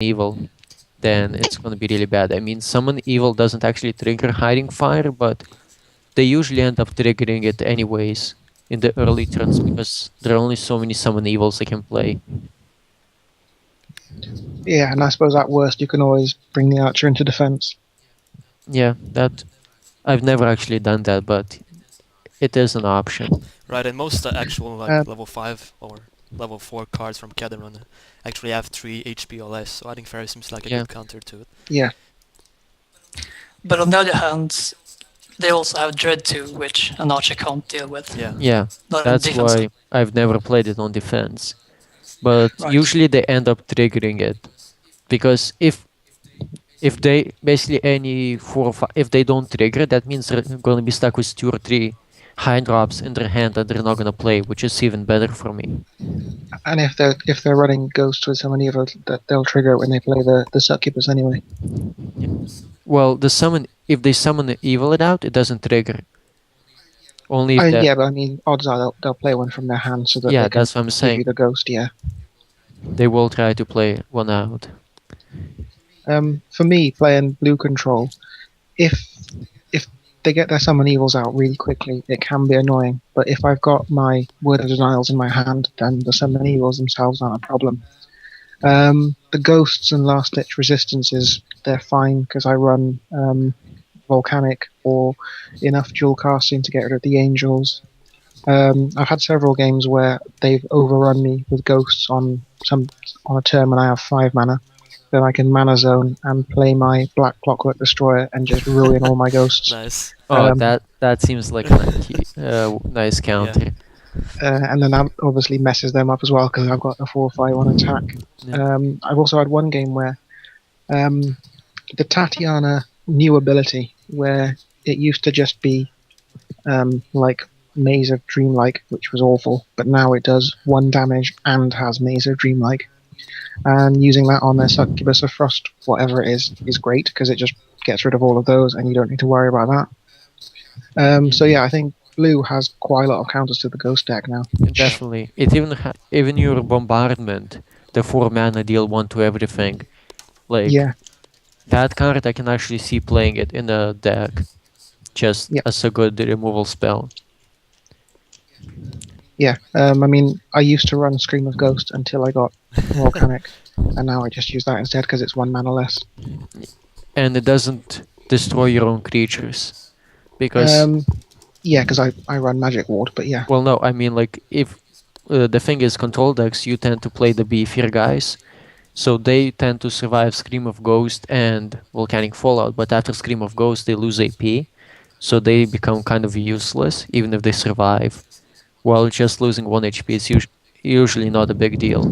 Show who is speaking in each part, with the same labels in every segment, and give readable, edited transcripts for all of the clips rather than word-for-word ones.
Speaker 1: evil, then it's gonna be really bad. I mean, summon evil doesn't actually trigger hiding fire, but they usually end up triggering it anyways in the early turns because there are only so many summon evils I can play.
Speaker 2: Yeah, and I suppose at worst you can always bring the archer into defense.
Speaker 1: Yeah, that I've never actually done that, but it is an option.
Speaker 3: Right, and most actual level 5 or level 4 cards from Caderon actually have 3 HP or less, so I think Fairy seems like a good counter to it.
Speaker 2: Yeah.
Speaker 4: But on the other hand, they also have Dread 2, which an archer can't deal with.
Speaker 1: Yeah, that's why I've never played it on defense. But usually they end up triggering it. Because if they basically any 4 or 5, if they don't trigger, that means they're gonna be stuck with 2 or 3 high drops in their hand that they're not gonna play, which is even better for me.
Speaker 2: And if they're running Ghost with summon evil, that they'll trigger when they play the Succubus anyway.
Speaker 1: Yeah. Well, if they summon the evil it out, it doesn't trigger. Only if
Speaker 2: yeah, but I mean, odds are they'll play one from their hand so that they can
Speaker 1: that's what I'm saying.
Speaker 2: give you the Ghost. Yeah.
Speaker 1: They will try to play one out.
Speaker 2: For me, playing blue control, if they get their summon evils out really quickly, it can be annoying. But if I've got my Word of Denials in my hand, then the summon evils themselves aren't a problem. The ghosts and last ditch resistances, they're fine because I run volcanic or enough dual casting to get rid of the angels. I've had several games where they've overrun me with ghosts on a turn when I have 5 mana. Then I can mana zone and play my Black Clockwork Destroyer and just ruin all my ghosts.
Speaker 3: Nice.
Speaker 1: Oh, that seems like a nice counter.
Speaker 2: And then that obviously messes them up as well because I've got a 4/5 attack. I've also had one game where the Tatiana new ability, where it used to just be like Maze of Dreamlike, which was awful, but now it does 1 damage and has Maze of Dreamlike. And using that on their Succubus of Frost, whatever it is great because it just gets rid of all of those and you don't need to worry about that. So yeah, I think blue has quite a lot of counters to the ghost deck now.
Speaker 1: Definitely. It even your bombardment, the 4 mana deal 1 to everything. Like that card I can actually see playing it in a deck just as a good removal spell.
Speaker 2: Yeah, I mean, I used to run Scream of Ghost until I got Volcanic, and now I just use that instead because it's 1 mana less.
Speaker 1: And it doesn't destroy your own creatures, because
Speaker 2: yeah, because I run Magic Ward, but yeah.
Speaker 1: Well, no, I mean like if the thing is control decks, you tend to play the beefier guys, so they tend to survive Scream of Ghost and Volcanic Fallout, but after Scream of Ghost they lose AP, so they become kind of useless even if they survive. While just losing 1 HP is usually not a big deal.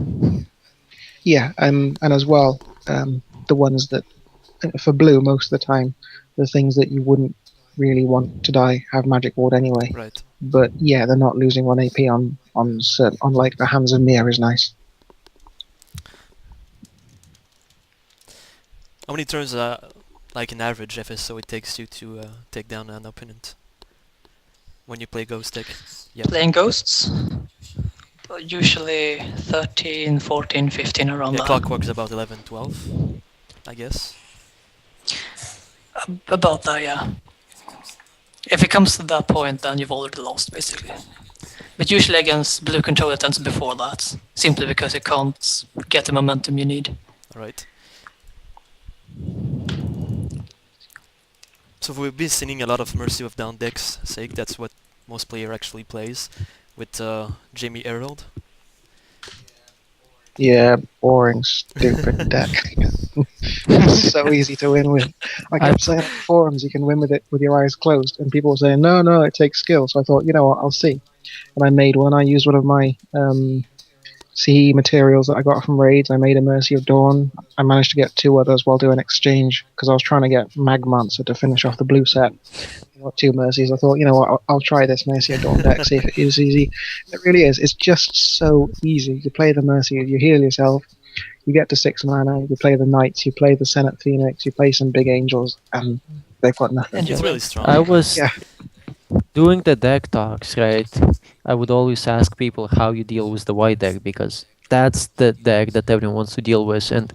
Speaker 2: Yeah, and as well, the ones that, for blue most of the time, the things that you wouldn't really want to die have Magic Ward anyway.
Speaker 3: Right.
Speaker 2: But yeah, they're not losing 1 AP on like the Hands of Mir is nice.
Speaker 3: How many turns, like an average FSO, it takes you to take down an opponent when you play Ghost deck? Yeah.
Speaker 4: Playing Ghosts? Usually 13, 14, 15 around that.
Speaker 3: Clockwork's about 11, 12, I guess.
Speaker 4: About that, yeah. If it comes to that point, then you've already lost, basically. But usually against blue control it ends before that, simply because you can't get the momentum you need.
Speaker 3: Alright. So we've been seeing a lot of Mercy of Down decks, sake, that's what most player actually plays, with Jamie Herald.
Speaker 2: Yeah, boring, stupid deck. It's so easy to win with. I kept saying on forums you can win with it with your eyes closed, and people were saying, no, it takes skill. So I thought, you know what, I'll see. And I made one. I used one of my CE materials that I got from raids. I made a Mercy of Dawn. I managed to get 2 others while doing exchange, because I was trying to get Magmancer to finish off the blue set. I got 2 Mercies. I thought, you know what, I'll try this Mercy of Dawn deck, see if it is easy. It really is. It's just so easy. You play the Mercy, you heal yourself, you get to 6 mana, you play the Knights, you play the Senate Phoenix, you play some big Angels, and they've got nothing.
Speaker 3: It's really strong.
Speaker 1: I was doing the deck talks, right? I would always ask people how you deal with the white deck, because that's the deck that everyone wants to deal with, and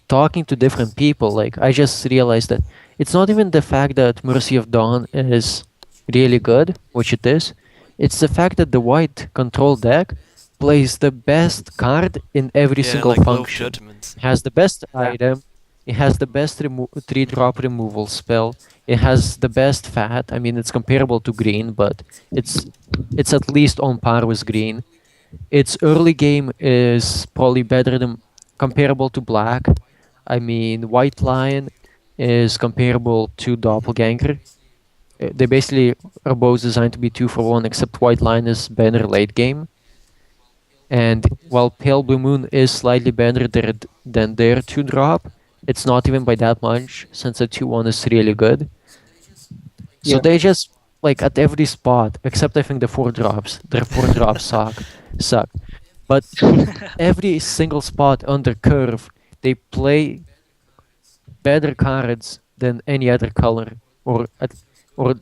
Speaker 1: talking to different people, like I just realized that it's not even the fact that Mercy of Dawn is really good, which it is. It's the fact that the white control deck plays the best card in every
Speaker 3: Yeah,
Speaker 1: single
Speaker 3: like Blow of
Speaker 1: function.
Speaker 3: Judgment.
Speaker 1: It has the best
Speaker 2: Yeah.
Speaker 1: item. It has the best 3-drop removal spell. It has the best fat. I mean, it's comparable to green, but it's it's at least on par with green. Its early game is probably better than comparable to black. I mean, White Lion is comparable to Doppelganger. They basically are both designed to be 2-for-1, except White Lion is better late game. And while Pale Blue Moon is slightly better than their 2-drop, it's not even by that much, since the 2-1 is really good. So
Speaker 2: Yeah.
Speaker 1: they just, like, at every spot, except I think the 4-drops. Their 4-drops suck. But every single spot on the curve, they play better cards than any other color, or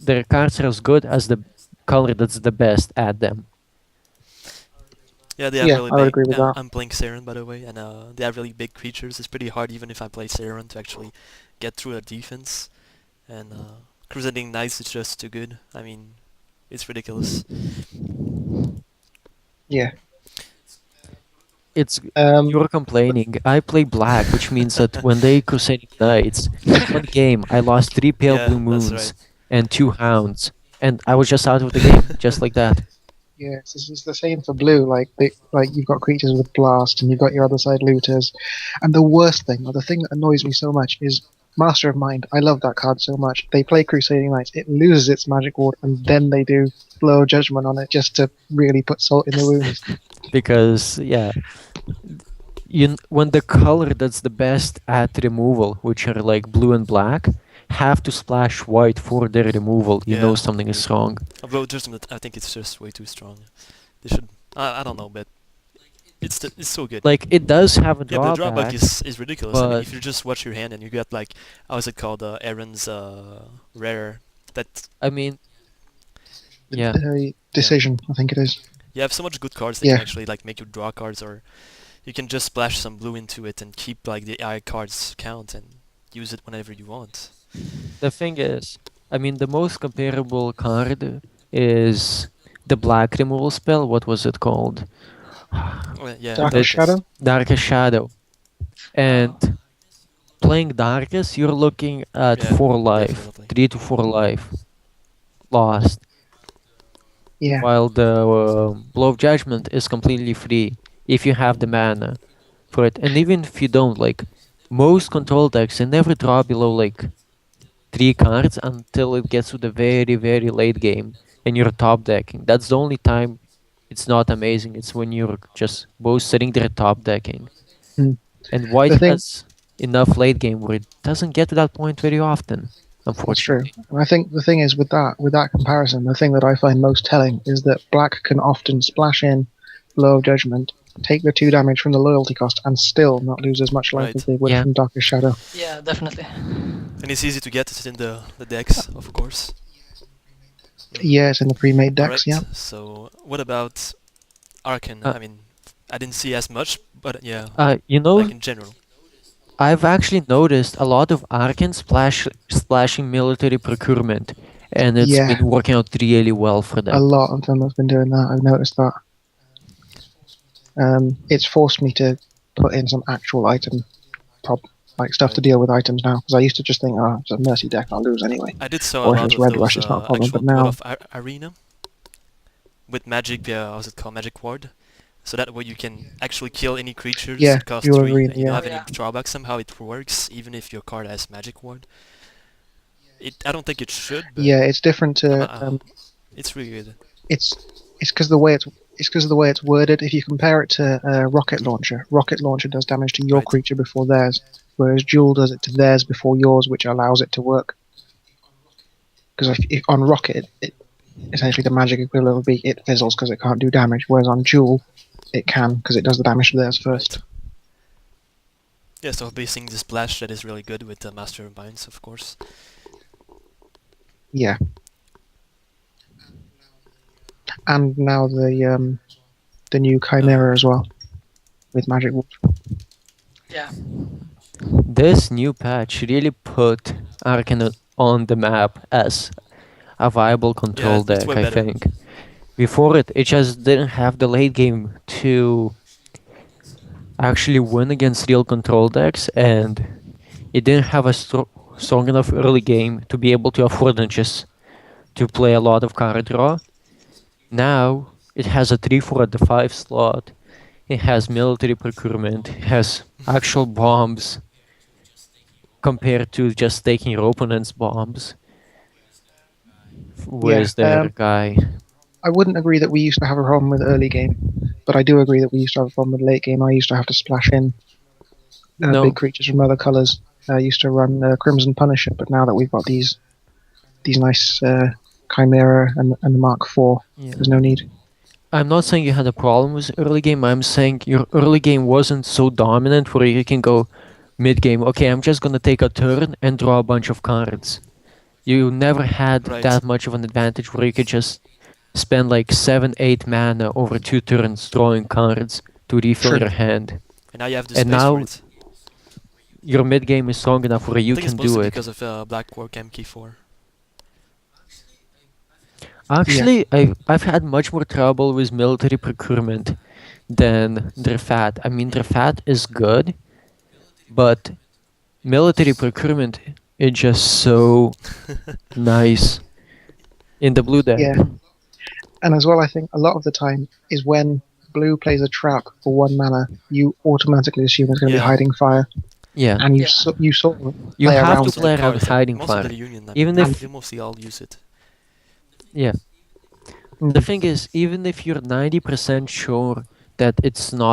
Speaker 1: their cards are as good as the color that's the best at them.
Speaker 3: Yeah, they have
Speaker 2: Yeah,
Speaker 3: really
Speaker 2: I would
Speaker 3: big.
Speaker 2: agree with that.
Speaker 3: I'm playing Saren, by the way, and they have really big creatures. It's pretty hard, even if I play Saren, to actually get through their defense. And Crusading Knights is just too good. I mean, it's ridiculous.
Speaker 2: Yeah.
Speaker 1: It's
Speaker 2: Um,
Speaker 1: You're complaining. I play black, which means that when they Crusading Knights, one game I lost 3 Pale
Speaker 3: Yeah,
Speaker 1: Blue
Speaker 3: that's
Speaker 1: Moons
Speaker 3: right.
Speaker 1: and 2 Hounds, and I was just out of the game, just like that.
Speaker 2: yeah, it's the same for blue. Like you've got creatures with blast, and you've got your other side looters. And the worst thing, or the thing that annoys me so much, is Master of Mind. I love that card so much. They play Crusading Knights. It loses its magic ward, and then they do Blow of Judgment on it just to really put salt in the wounds.
Speaker 1: Because yeah, when the color that's the best at removal, which are like blue and black, have to splash white for their removal, you know
Speaker 3: Yeah,
Speaker 1: something is
Speaker 3: agreed.
Speaker 1: wrong.
Speaker 3: Although Judgment, I think it's just way too strong. They should. I don't know, but it's so good.
Speaker 1: Like it does have a
Speaker 3: Yeah, the drawback
Speaker 1: drawback,
Speaker 3: is ridiculous. I mean,
Speaker 1: but
Speaker 3: if you just watch your hand and you get like, how's it called, Aaron's rare, that
Speaker 1: I mean, yeah,
Speaker 2: Decision, I think it is.
Speaker 3: you have so much good cards that
Speaker 2: Yeah.
Speaker 3: can actually like make you draw cards, or you can just splash some blue into it and keep like the AI cards count and use it whenever you want.
Speaker 1: the thing is, I mean, the most comparable card is the black removal spell. What was it called?
Speaker 3: Well, yeah,
Speaker 2: Darkest Shadow?
Speaker 1: Darkest Shadow. And playing Darkest, you're looking at
Speaker 3: Yeah,
Speaker 1: 4 life,
Speaker 3: definitely.
Speaker 1: 3 to 4 life lost.
Speaker 2: Yeah.
Speaker 1: While the Blow of Judgment is completely free if you have the mana for it. And even if you don't, like, most control decks, they never draw below, like, 3 cards until it gets to the very, very late game and you're top decking. That's the only time it's not amazing. It's when you're just both sitting there top decking.
Speaker 2: Hmm.
Speaker 1: And White
Speaker 2: The thing-
Speaker 1: has enough late game where it doesn't get to that point very often,
Speaker 2: That's true.
Speaker 1: unfortunately.
Speaker 2: And I think the thing is with that comparison, the thing that I find most telling is that black can often splash in Blow of Judgment, take the 2 damage from the loyalty cost, and still not lose as much life
Speaker 3: Right.
Speaker 2: as they would
Speaker 1: Yeah.
Speaker 2: from Darkest Shadow.
Speaker 4: Yeah, definitely.
Speaker 3: And it's easy to get it in the decks, of course.
Speaker 2: Yeah, it's in the pre-made decks.
Speaker 3: Alright,
Speaker 2: Yeah.
Speaker 3: so what about Arcane?
Speaker 1: Uh,
Speaker 3: I mean, I didn't see as much, but yeah,
Speaker 1: You know,
Speaker 3: like in general.
Speaker 1: I've actually noticed a lot of Arcane splashing military procurement, and it's
Speaker 2: Yeah.
Speaker 1: been working out really well for
Speaker 2: A
Speaker 1: them.
Speaker 2: lot of them have been doing that. I've noticed that. It's forced me to put in some actual item, stuff to deal with items now. Because I used to just think, oh, it's a mercy deck, I'll lose anyway.
Speaker 3: I did saw
Speaker 2: Or
Speaker 3: a
Speaker 2: if
Speaker 3: lot
Speaker 2: it's
Speaker 3: of
Speaker 2: Red
Speaker 3: those
Speaker 2: Rush, it's not a problem,
Speaker 3: actual
Speaker 2: but now-
Speaker 3: of Arena with magic, how's it called, magic ward. So that way you can actually kill any creatures
Speaker 2: Yeah,
Speaker 3: that cost
Speaker 2: you
Speaker 3: 3
Speaker 2: agree,
Speaker 3: and you
Speaker 2: yeah.
Speaker 3: don't have
Speaker 4: Yeah.
Speaker 3: any drawback. Somehow it works even if your card has magic ward. I don't think it should, but
Speaker 2: Yeah, it's different to.
Speaker 3: it's really good.
Speaker 2: It's because the way it's worded. If you compare it to rocket launcher does damage to your
Speaker 3: Right.
Speaker 2: creature before theirs, whereas Jewel does it to theirs before yours, which allows it to work. Because if on rocket, it essentially the magic equivalent would be it fizzles because it can't do damage, whereas on Jewel, it can because it does the damage to theirs first.
Speaker 3: Right. Yeah, so basing the splash that is really good with the Master of Minds, of course.
Speaker 2: Yeah. And now the new Chimera as well, with Magic Wolf.
Speaker 4: Yeah.
Speaker 1: This new patch really put Arcane on the map as a viable control
Speaker 3: it's
Speaker 1: deck,
Speaker 3: way
Speaker 1: I
Speaker 3: better.
Speaker 1: think. Before it just didn't have the late game to actually win against real control decks, and it didn't have a strong enough early game to be able to afford it just to play a lot of card draw. Now it has a 3-4 at the 5 slot. It has military procurement. It has actual bombs compared to just taking your opponent's bombs.
Speaker 2: Yeah,
Speaker 1: Where's their guy?
Speaker 2: I wouldn't agree that we used to have a problem with early game, but I do agree that we used to have a problem with late game. I used to have to splash in
Speaker 1: No.
Speaker 2: big creatures from other colours. I used to run Crimson Punisher, but now that we've got these nice Chimera and the Mark IV,
Speaker 1: Yeah.
Speaker 2: there's no need.
Speaker 1: I'm not saying you had a problem with early game. I'm saying your early game wasn't so dominant where you can go mid game. Okay, I'm just gonna take a turn and draw a bunch of cards. You never had
Speaker 3: Right.
Speaker 1: that much of an advantage where you could just spend like 7-8 mana over 2 turns drawing cards to refill
Speaker 2: True.
Speaker 1: your hand.
Speaker 3: And now you have the
Speaker 1: And
Speaker 3: space
Speaker 1: now
Speaker 3: for it.
Speaker 1: your mid game is strong enough where you
Speaker 3: I think it's
Speaker 1: can
Speaker 3: mostly
Speaker 1: do it.
Speaker 3: because of Black Warcam Key 4.
Speaker 1: Actually, I've had much more trouble with military procurement than Drefat. I mean, Drefat is good, but military procurement is just so nice in the blue deck.
Speaker 2: Yeah. And as well, I think a lot of the time is when blue plays a trap for 1 mana, you automatically assume it's going to
Speaker 3: Yeah.
Speaker 2: be hiding fire,
Speaker 4: Yeah.
Speaker 2: and you
Speaker 4: Yeah.
Speaker 2: you sort of
Speaker 1: You
Speaker 2: play
Speaker 1: have
Speaker 2: around
Speaker 1: to
Speaker 2: with it.
Speaker 1: play around
Speaker 3: Cards,
Speaker 1: with hiding
Speaker 3: most
Speaker 1: fire.
Speaker 3: of the Union,
Speaker 1: Even
Speaker 3: mean,
Speaker 1: if-
Speaker 3: they mostly all use it.
Speaker 1: Yeah. The thing is, even if you're 90% sure that it's not